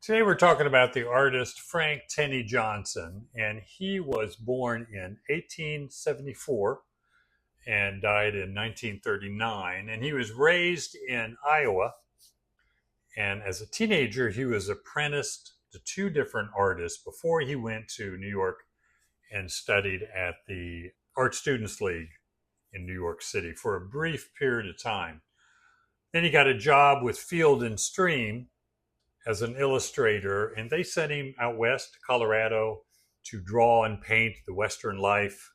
Today we're talking about the artist Frank Tenney Johnson, and he was born in 1874 and died in 1939. And he was raised in Iowa, and as a teenager, he was apprenticed to two different artists before he went to New York and studied at the Art Students League in New York City for a brief period of time. Then he got a job with Field and Stream as an illustrator, and they sent him out west to Colorado to draw and paint the Western life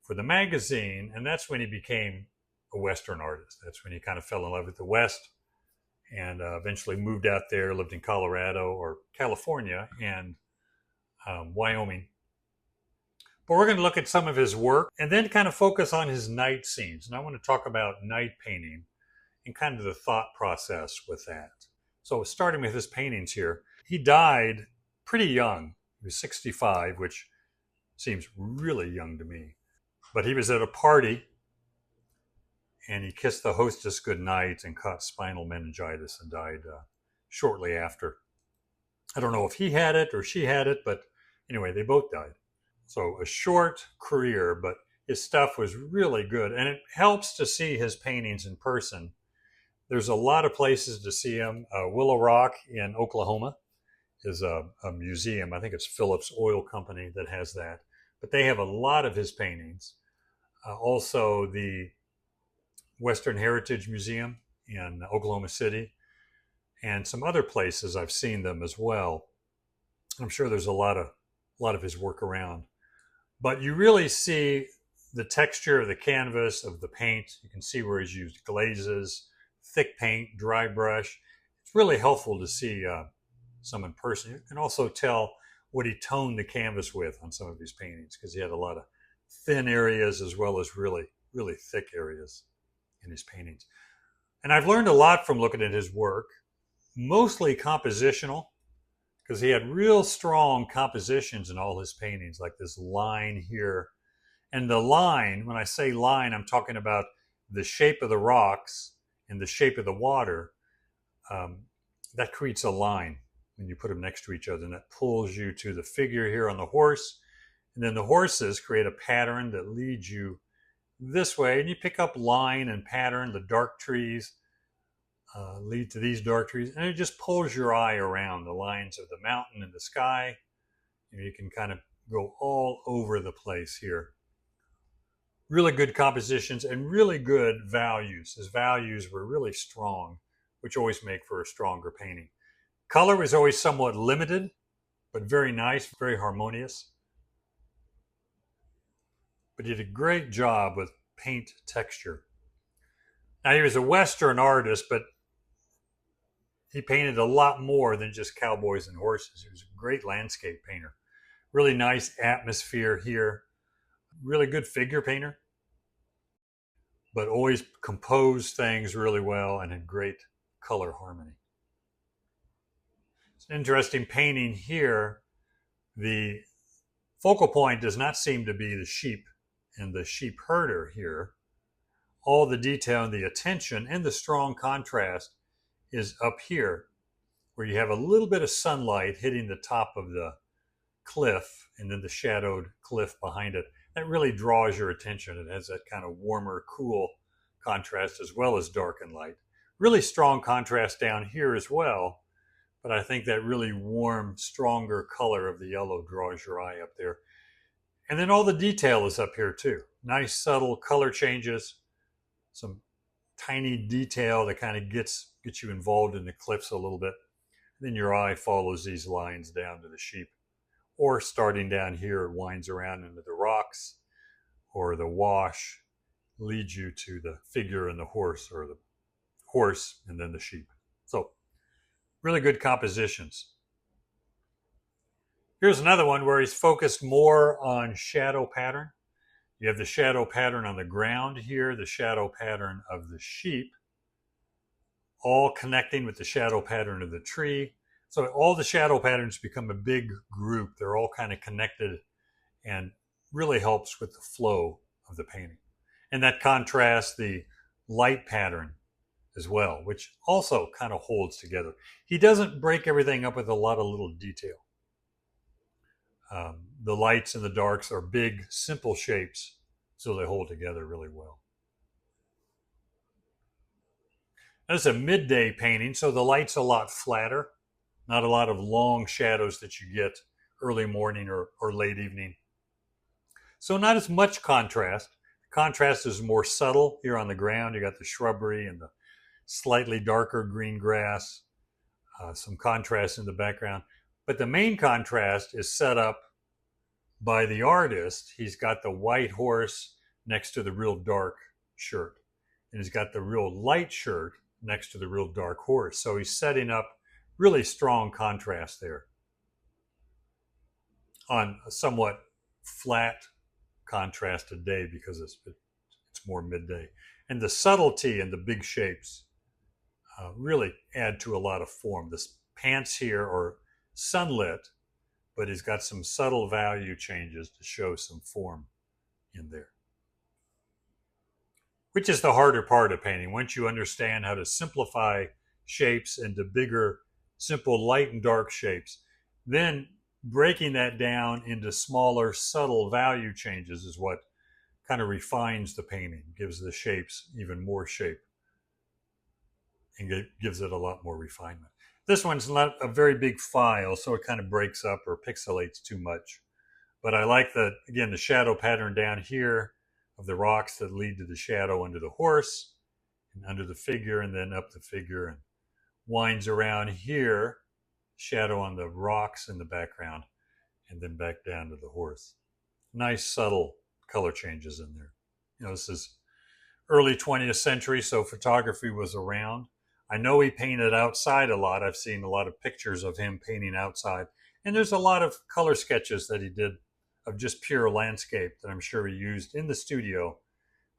for the magazine. And that's when he became a Western artist. That's when he kind of fell in love with the West and eventually moved out there, lived in Colorado or California and Wyoming. But we're going to look at some of his work and then kind of focus on his night scenes. And I want to talk about night painting and kind of the thought process with that. So starting with his paintings here, he died pretty young. He was 65, which seems really young to me. But he was at a party and he kissed the hostess goodnight and caught spinal meningitis and died shortly after. I don't know if he had it or she had it, but anyway, they both died. So a short career, but his stuff was really good. And it helps to see his paintings in person. There's a lot of places to see him. Willow Rock in Oklahoma is a museum. I think it's Phillips Oil Company that has that. But they have a lot of his paintings. Also, the Western Heritage Museum in Oklahoma City and some other places I've seen them as well. I'm sure there's a lot of his work around. But you really see the texture of the canvas, of the paint. You can see where he's used glazes, thick paint, dry brush. It's really helpful to see some in person. You can also tell what he toned the canvas with on some of these paintings because he had a lot of thin areas as well as really, really thick areas in his paintings. And I've learned a lot from looking at his work, mostly compositional, because he had real strong compositions in all his paintings, like this line here. And the line, when I say line, I'm talking about the shape of the rocks and the shape of the water. That creates a line when you put them next to each other, and that pulls you to the figure here on the horse. And then the horses create a pattern that leads you this way, and you pick up line and pattern. The dark trees lead to these dark trees, and it just pulls your eye around the lines of the mountain and the sky. And you can kind of go all over the place here. Really good compositions and really good values. His values were really strong, which always make for a stronger painting. Color was always somewhat limited, but very nice, very harmonious. But he did a great job with paint texture. Now, he was a Western artist, but he painted a lot more than just cowboys and horses. He was a great landscape painter. Really nice atmosphere here. Really good figure painter, but always composed things really well and had great color harmony. It's an interesting painting here. The focal point does not seem to be the sheep and the sheep herder here. All the detail and the attention and the strong contrast is up here, where you have a little bit of sunlight hitting the top of the cliff and then the shadowed cliff behind it. That really draws your attention. It has that kind of warmer, cool contrast as well as dark and light. Really strong contrast down here as well, but I think that really warm, stronger color of the yellow draws your eye up there. And then all the detail is up here too. Nice subtle color changes, some tiny detail that kind of gets you involved in the cliffs a little bit. And then your eye follows these lines down to the sheep. Or starting down here, it winds around into the rocks, or the wash leads you to the figure and the horse, or the horse and then the sheep. So really good compositions. Here's another one where he's focused more on shadow pattern. You have the shadow pattern on the ground here, the shadow pattern of the sheep, all connecting with the shadow pattern of the tree. So all the shadow patterns become a big group. They're all kind of connected and really helps with the flow of the painting. And that contrasts the light pattern as well, which also kind of holds together. He doesn't break everything up with a lot of little detail. The lights and the darks are big, simple shapes, so they hold together really well. That's a midday painting, so the light's a lot flatter, not a lot of long shadows that you get early morning or late evening. So not as much contrast. Contrast is more subtle here on the ground. You got the shrubbery and the slightly darker green grass, some contrast in the background. But the main contrast is set up by the artist. He's got the white horse next to the real dark shirt. And he's got the real light shirt next to the real dark horse. So he's setting up really strong contrast there on a somewhat flat contrasted day because it's more midday. And the subtlety and the big shapes really add to a lot of form. The pants here are sunlit, but he's got some subtle value changes to show some form in there. Which is the harder part of painting. Once you understand how to simplify shapes into bigger, simple light and dark shapes, then breaking that down into smaller, subtle value changes is what kind of refines the painting, gives the shapes even more shape, and gives it a lot more refinement. This one's not a very big file, so it kind of breaks up or pixelates too much. But I like again, the shadow pattern down here of the rocks that lead to the shadow under the horse and under the figure and then up the figure and winds around here, shadow on the rocks in the background and then back down to the horse. Nice subtle color changes in there. You know, this is early 20th century, so photography was around. I know he painted outside a lot. I've seen a lot of pictures of him painting outside. And there's a lot of color sketches that he did of just pure landscape that I'm sure he used in the studio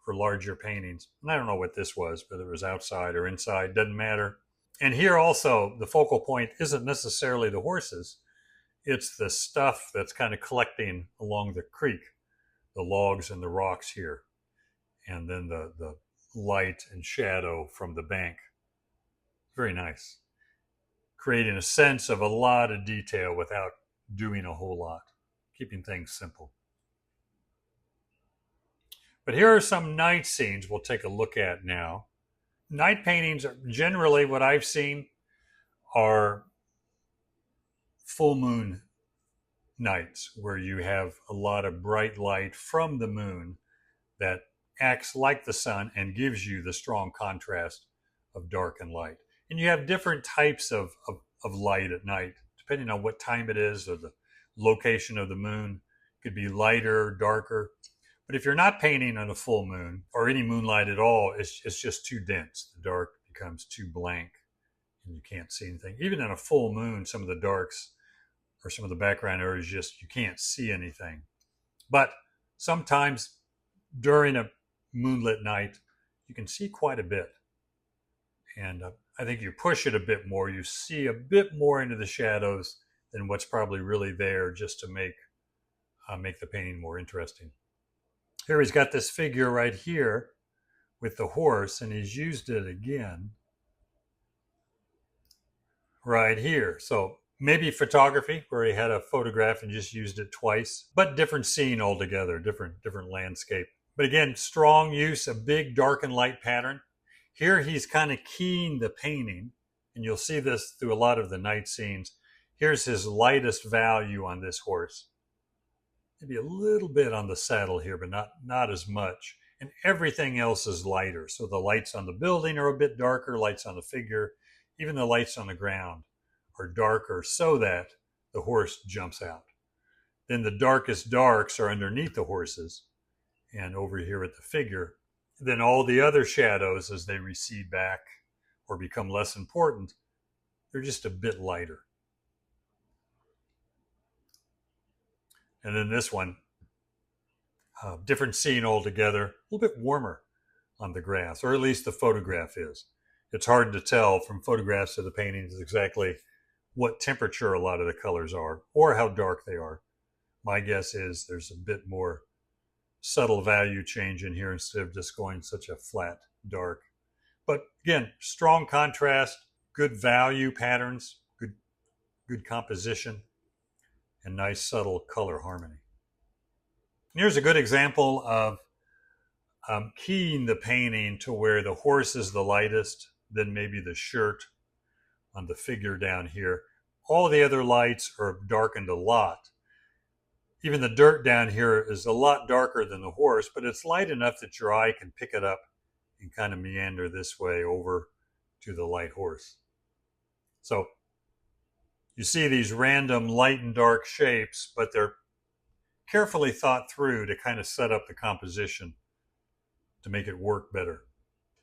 for larger paintings. And I don't know what this was, whether it was outside or inside, doesn't matter. And here also, the focal point isn't necessarily the horses. It's the stuff that's kind of collecting along the creek, the logs and the rocks here. And then the light and shadow from the bank. Very nice. Creating a sense of a lot of detail without doing a whole lot. Keeping things simple. But here are some night scenes we'll take a look at now. Night paintings are generally, what I've seen, are full moon nights where you have a lot of bright light from the moon that acts like the sun and gives you the strong contrast of dark and light. And you have different types of light at night, depending on what time it is or the location of the moon. It could be lighter, darker. But if you're not painting on a full moon or any moonlight at all, it's just too dense. The dark becomes too blank and you can't see anything. Even in a full moon, some of the darks or some of the background areas, just you can't see anything. But sometimes during a moonlit night, you can see quite a bit. And I think you push it a bit more, you see a bit more into the shadows than what's probably really there, just to make the painting more interesting. Here he's got this figure right here with the horse, and he's used it again right here. So maybe photography, where he had a photograph and just used it twice, but different scene altogether, different landscape. But again, strong use of big dark and light pattern. Here he's kind of keying the painting, and you'll see this through a lot of the night scenes. Here's his lightest value on this horse. Maybe a little bit on the saddle here, but not as much. And everything else is lighter. So the lights on the building are a bit darker, lights on the figure, even the lights on the ground are darker so that the horse jumps out. Then the darkest darks are underneath the horses and over here at the figure. Then all the other shadows, as they recede back or become less important, they're just a bit lighter. And then this one, different scene altogether, a little bit warmer on the grass, or at least the photograph is. It's hard to tell from photographs of the paintings exactly what temperature a lot of the colors are or how dark they are. My guess is there's a bit more subtle value change in here instead of just going such a flat dark. But again, strong contrast, good value patterns, good composition, and nice subtle color harmony. And here's a good example of keying the painting to where the horse is the lightest, then maybe the shirt on the figure down here. All the other lights are darkened a lot. Even the dirt down here is a lot darker than the horse, but it's light enough that your eye can pick it up and kind of meander this way over to the light horse. So you see these random light and dark shapes, but they're carefully thought through to kind of set up the composition to make it work better.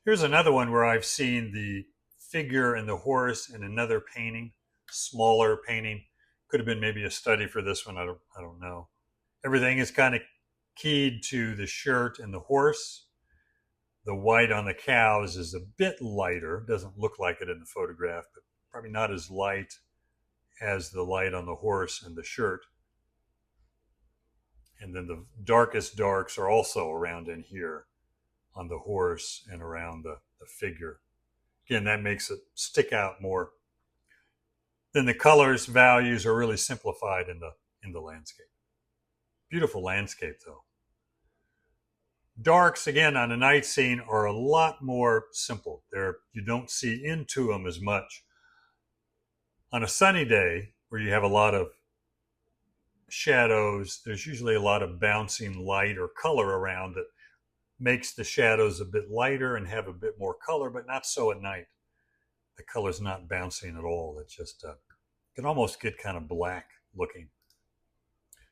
Here's another one where I've seen the figure and the horse in another painting, smaller painting. Could have been maybe a study for this one, I don't know. Everything is kind of keyed to the shirt and the horse. The white on the cows is a bit lighter, doesn't look like it in the photograph, but probably not as light as the light on the horse and the shirt. And then the darkest darks are also around in here on the horse and around the figure. Again, that makes it stick out more. Then the colors values are really simplified in the landscape. Beautiful landscape though. Darks, again, on a night scene are a lot more simple. You don't see into them as much. On a sunny day where you have a lot of shadows, there's usually a lot of bouncing light or color around that makes the shadows a bit lighter and have a bit more color, but not so at night. The color's not bouncing at all. It's just can almost get kind of black looking.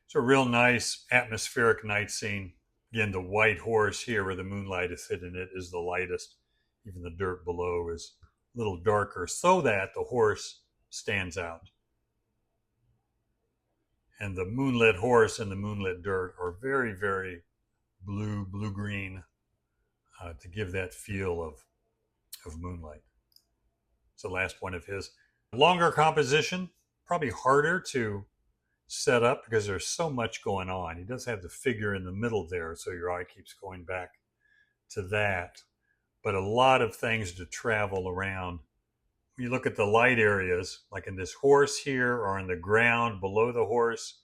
It's a real nice atmospheric night scene. Again, the white horse here where the moonlight is hitting it is the lightest. Even the dirt below is a little darker so that the horse stands out. And the moonlit horse and the moonlit dirt are very, very blue-green to give that feel of moonlight. It's the last one of his. Longer composition, probably harder to set up because there's so much going on. He does have the figure in the middle there, so your eye keeps going back to that. But a lot of things to travel around. When you look at the light areas, like in this horse here, or on the ground below the horse,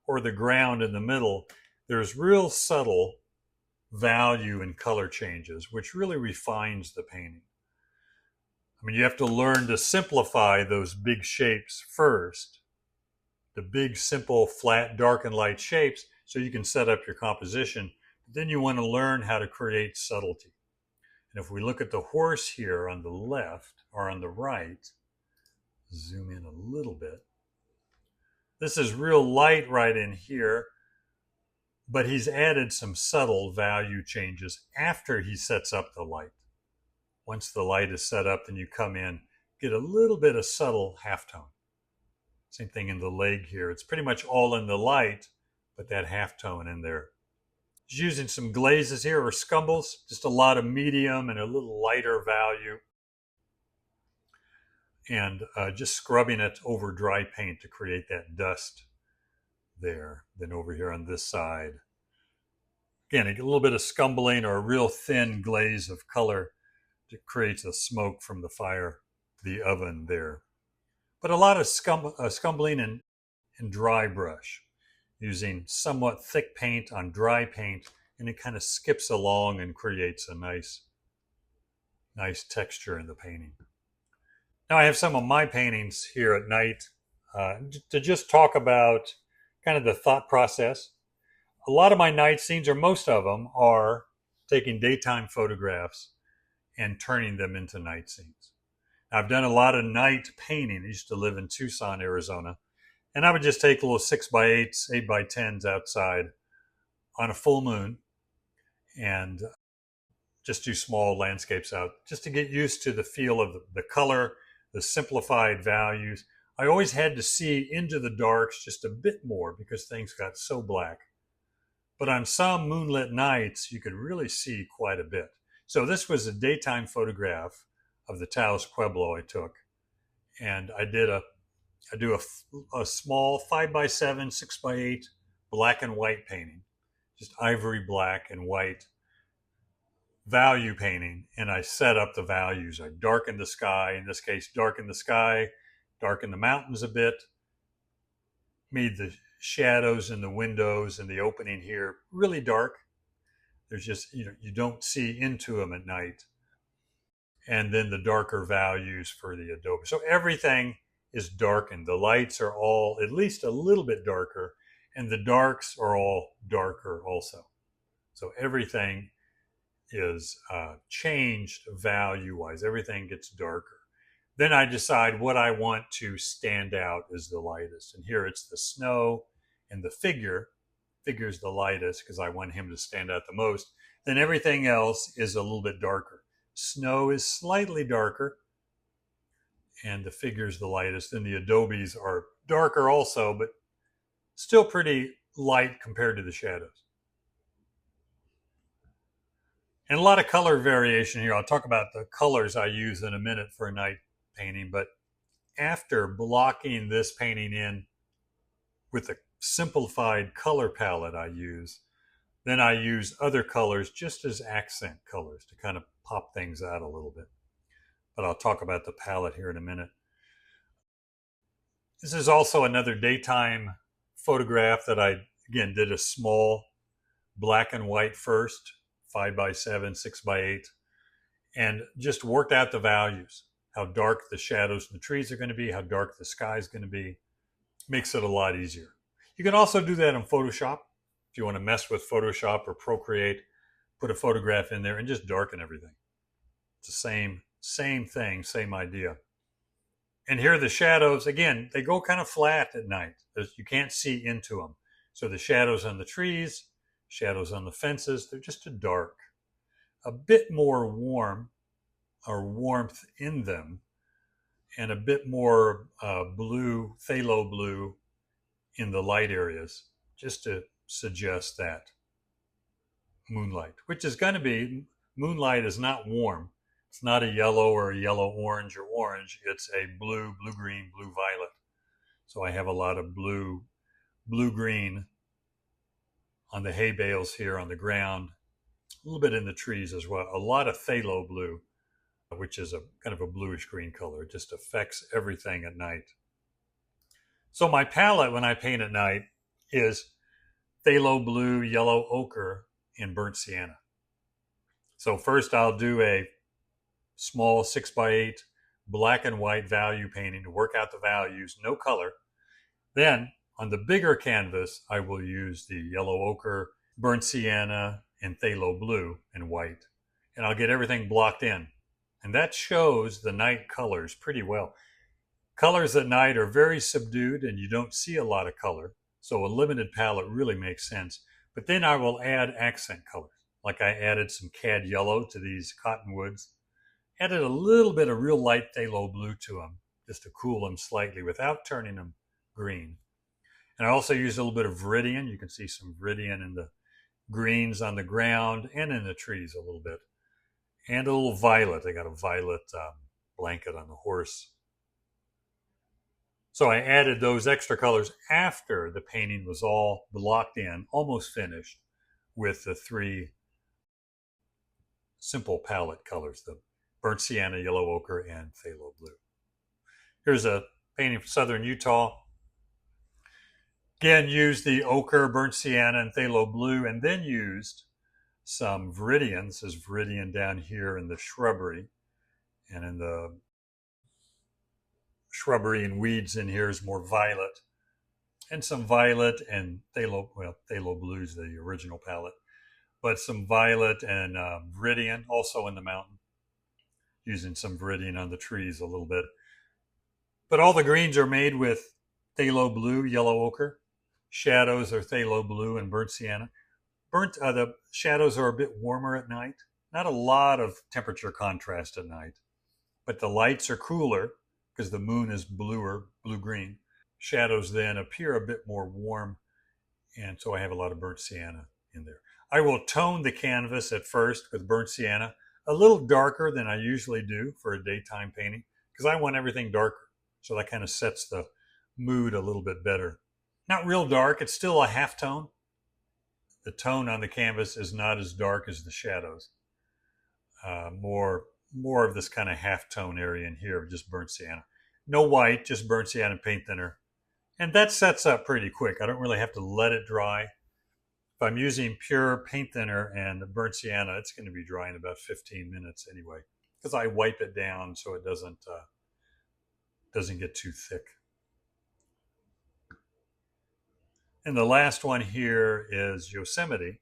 or the ground in the middle, there's real subtle value and color changes, which really refines the painting. I mean, you have to learn to simplify those big shapes first, the big, simple, flat, dark, and light shapes, so you can set up your composition. But then you want to learn how to create subtlety. And if we look at the horse here on the left, or on the right, zoom in a little bit, this is real light right in here, but he's added some subtle value changes after he sets up the light. Once the light is set up, then you come in, get a little bit of subtle halftone. Same thing in the leg here. It's pretty much all in the light, but that halftone in there. He's using some glazes here, or scumbles, just a lot of medium and a little lighter value. And just scrubbing it over dry paint to create that dust there. Then over here on this side. Again, a little bit of scumbling or a real thin glaze of color that creates a smoke from the fire, the oven there. But a lot of scumbling and dry brush, using somewhat thick paint on dry paint, and it kind of skips along and creates a nice texture in the painting. Now I have some of my paintings here at night to just talk about kind of the thought process. A lot of my night scenes, or most of them, are taking daytime photographs and turning them into night scenes. I've done a lot of night painting. I used to live in Tucson, Arizona, and I would just take little 6x8s, 8x10s outside on a full moon and just do small landscapes out, just to get used to the feel of the color, the simplified values. I always had to see into the darks just a bit more because things got so black. But on some moonlit nights, you could really see quite a bit. So this was a daytime photograph of the Taos Pueblo I took. And I do a small 5x7, 6x8 black and white painting, just ivory black and white. value painting, and I set up the values. I darken the sky, in this case, darken the sky, darken the mountains a bit, made the shadows in the windows and the opening here really dark. There's just, you don't see into them at night. And then the darker values for the adobe. So everything is darkened. The lights are all at least a little bit darker, and the darks are all darker also. So everything is changed value-wise. Everything gets darker. Then I decide what I want to stand out as the lightest. And here it's the snow and the figure. Figure's the lightest because I want him to stand out the most. Then everything else is a little bit darker. Snow is slightly darker, and the figure's the lightest. And the adobes are darker also, but still pretty light compared to the shadows. And a lot of color variation here. I'll talk about the colors I use in a minute for a night painting, but after blocking this painting in with a simplified color palette I use, then I use other colors just as accent colors to kind of pop things out a little bit. But I'll talk about the palette here in a minute. This is also another daytime photograph that I, again, did a small black and white first, 5x7, 6x8, and just worked out the values, how dark the shadows and the trees are going to be, how dark the sky is going to be. Makes it a lot easier. You can also do that in Photoshop. If you want to mess with Photoshop or Procreate, put a photograph in there and just darken everything. It's the same thing, same idea. And here are the shadows. Again, they go kind of flat at night. You can't see into them. So the shadows on the trees, shadows on the fences, they're just a dark. A bit more warm or warmth in them, and a bit more blue, phthalo blue in the light areas, just to suggest that moonlight, which is going to be, moonlight is not warm. It's not a yellow or a yellow-orange or orange. It's a blue, blue-green, blue-violet. So I have a lot of blue, blue-green on the hay bales here on the ground, a little bit in the trees as well. A lot of phthalo blue, which is a kind of a bluish-green color. It just affects everything at night. So my palette when I paint at night is phthalo blue, yellow ochre, and burnt sienna. So first I'll do a small 6x8 black and white value painting to work out the values, no color. Then on the bigger canvas, I will use the yellow ochre, burnt sienna, and phthalo blue and white. And I'll get everything blocked in. And that shows the night colors pretty well. Colors at night are very subdued and you don't see a lot of color. So a limited palette really makes sense. But then I will add accent colors. Like I added some cad yellow to these cottonwoods. Added a little bit of real light phthalo blue to them, just to cool them slightly without turning them green. And I also used a little bit of viridian. You can see some viridian in the greens on the ground and in the trees a little bit. And a little violet. I got a violet blanket on the horse. So I added those extra colors after the painting was all blocked in, almost finished, with the three simple palette colors, the burnt sienna, yellow ochre, and phthalo blue. Here's a painting from southern Utah. Again, used the ochre, burnt sienna, and phthalo blue, and then used some viridian. This is viridian down here in the shrubbery, and in the shrubbery and weeds in here is more violet, and some violet and phthalo, well, phthalo blue is the original palette, but some violet and viridian also in the mountain, using some viridian on the trees a little bit. But all the greens are made with phthalo blue, yellow ochre. Shadows are phthalo blue and burnt sienna. The shadows are a bit warmer at night. Not a lot of temperature contrast at night, but the lights are cooler because the moon is bluer, blue-green. Shadows then appear a bit more warm, and so I have a lot of burnt sienna in there. I will tone the canvas at first with burnt sienna, a little darker than I usually do for a daytime painting, because I want everything darker. So that kind of sets the mood a little bit better. Not real dark, it's still a half tone. The tone on the canvas is not as dark as the shadows. more of this kind of half-tone area in here of just burnt sienna. No white, just burnt sienna paint thinner. And that sets up pretty quick. I don't really have to let it dry. If I'm using pure paint thinner and burnt sienna, it's going to be dry in about 15 minutes anyway, because I wipe it down so it doesn't get too thick. And the last one here is Yosemite.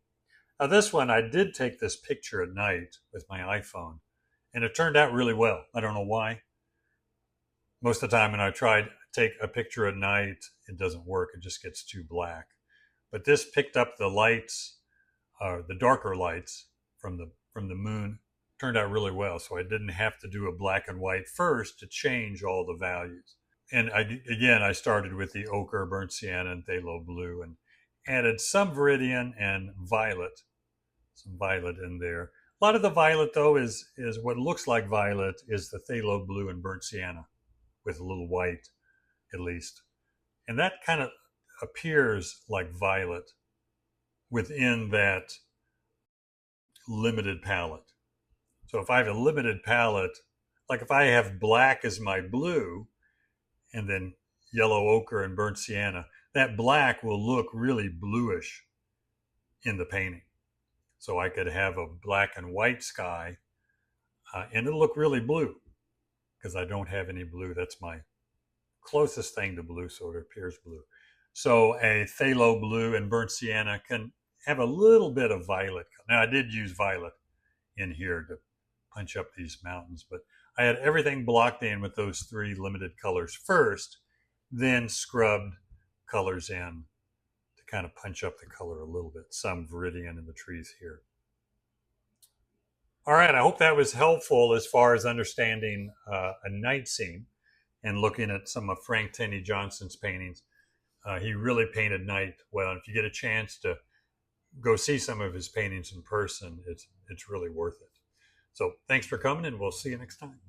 Now this one, I did take this picture at night with my iPhone, and it turned out really well. I don't know why. Most of the time when I try to take a picture at night, it doesn't work. It just gets too black. But this picked up the lights, the darker lights from the moon. Turned out really well, so I didn't have to do a black and white first to change all the values. And I started with the ochre, burnt sienna, and phthalo blue, and added some viridian and violet, some violet in there. A lot of the violet, though, is what looks like violet is the phthalo blue and burnt sienna with a little white, at least. And that kind of appears like violet within that limited palette. So if I have a limited palette, like if I have black as my blue, and then yellow ochre and burnt sienna, that black will look really bluish in the painting. So I could have a black and white sky, and it'll look really blue because I don't have any blue. That's my closest thing to blue, so it appears blue. So a phthalo blue and burnt sienna can have a little bit of violet. Now I did use violet in here to punch up these mountains, but I had everything blocked in with those three limited colors first, then scrubbed colors in to kind of punch up the color a little bit. Some viridian in the trees here. All right, I hope that was helpful as far as understanding a night scene and looking at some of Frank Tenney Johnson's paintings. He really painted night well. And if you get a chance to go see some of his paintings in person, it's really worth it. So thanks for coming, and we'll see you next time.